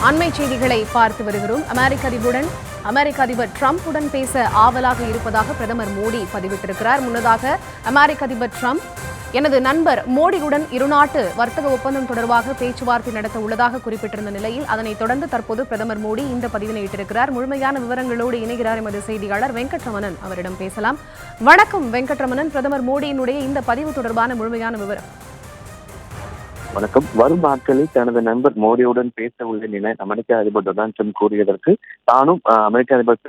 அண்மை செய்திகளை பார்த்து வருகிறோம். அமெரிக்க அதிபர் டிரம்புடன் பேச ஆவலாக இருப்பதாக பிரதமர் மோடி பதிவிட்டிருக்கிறார். முன்னதாக அமெரிக்க அதிபர் டிரம்ப் எனது நண்பர் மோடியுடன் இருநாட்டு வர்த்தக ஒப்பந்தம் தொடர்பாக பேச்சுவார்த்தை நடத்த உள்ளதாக குறிப்பிட்டிருந்த நிலையில் அதனைத் தொடர்ந்து தற்போது பிரதமர் மோடி இந்த பதிவினை இட்டிருக்கிறார். முழுமையான விவரங்களோடு இணைகிறார் எமது செய்தியாளர் வெங்கட்ரமணன். அவரிடம் பேசலாம். வணக்கம் வெங்கட்ரமணன். பிரதமர் மோடியினுடைய இந்த பதிவு தொடர்பான முழுமையான விவரம். வணக்கம். வரும் நாட்களில் தனது நண்பர் மோடியுடன் பேச உள்ளேன் என அமெரிக்க அதிபர் டொனால்டு ட்ரம்ப் கூறியதற்கு தானும் அமெரிக்க அதிபர்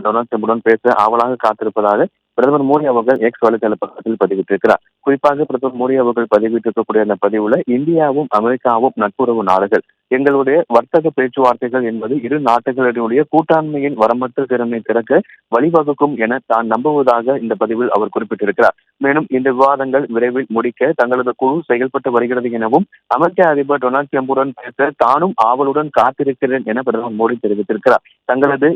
டொனால்டு ட்ரம்புடன் பேச ஆவலாக காத்திருப்பதாக பிரதமர் மோடி அவர்கள் எக்ஸ் வலைதள பக்கத்தில் பதிவிட்டிருக்கிறார். குறிப்பாக பிரதமர் மோடி அவர்கள் பதிவிட்டிருக்கக்கூடிய அந்த பதிவுல இந்தியாவும் அமெரிக்காவும் நட்புறவு நாடுகள், எங்களுடைய வர்த்தக பேச்சுவார்த்தைகள் என்பது இரு நாடுகளினுடைய கூட்டாண்மையின் வரம்பற்ற திறனை திறக்க வழிவகுக்கும் என தான் நம்புவதாக இந்த பதிவில் அவர் குறிப்பிட்டிருக்கிறார். மேலும் இந்த விவாதங்கள் விரைவில் முடிக்க தங்களது குழு செயல்பட்டு வருகிறது எனவும் அமெரிக்க அதிபர் டொனால்டு ட்ரம்புடன் பேச தானும் ஆவலுடன் காத்திருக்கிறேன் என பிரதமர் மோடி தெரிவித்திருக்கிறார். தங்களது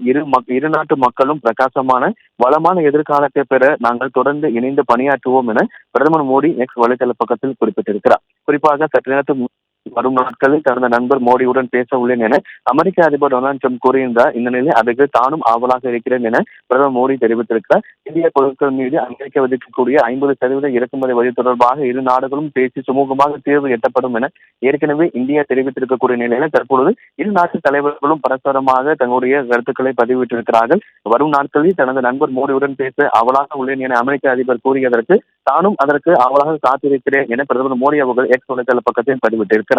இரு நாட்டு மக்களும் பிரகாசமான வளமான எதிர்காலத்தை பெற நாங்கள் தொடர்ந்து இணைந்து பணியாற்றுவோம் என பிரதமர் மோடி எக்ஸ் வலைதள பக்கத்தில் குறிப்பிட்டிருக்கிறார். குறிப்பாக சற்று நேரத்தில் வரும் நாட்களில் தனது நண்பர் மோடியுடன் பேச உள்ளேன் என அமெரிக்க அதிபர் டொனால்டு ட்ரம்ப் கூறியிருந்தார். இந்த நிலையில் அதற்கு தானும் ஆவலாக இருக்கிறேன் என பிரதமர் மோடி தெரிவித்திருக்கிறார். இந்திய பொருட்கள் மீது அமெரிக்கா விதிக்கக்கூடிய 50% இறக்குமதி வரி தொடர்பாக இரு நாடுகளும் பேசி சுமூகமாக தீர்வு எட்டப்படும் என ஏற்கனவே இந்தியா தெரிவித்திருக்கக்கூடிய நிலையில தற்பொழுது இரு நாட்டு தலைவர்களும் பரஸ்பரமாக தங்களுடைய கருத்துக்களை பதிவிட்டிருக்கிறார்கள். வரும் நாட்களில் தனது நண்பர் மோடியுடன் பேச ஆவலாக உள்ளேன் என அமெரிக்க அதிபர் கூறியதற்கு தானும் அதற்கு ஆவலாக காத்திருக்கிறேன் என பிரதமர் மோடி அவர்கள் எக்ஸ் வலைதள பக்கத்தில் பதிவிட்டிருக்கிறார்.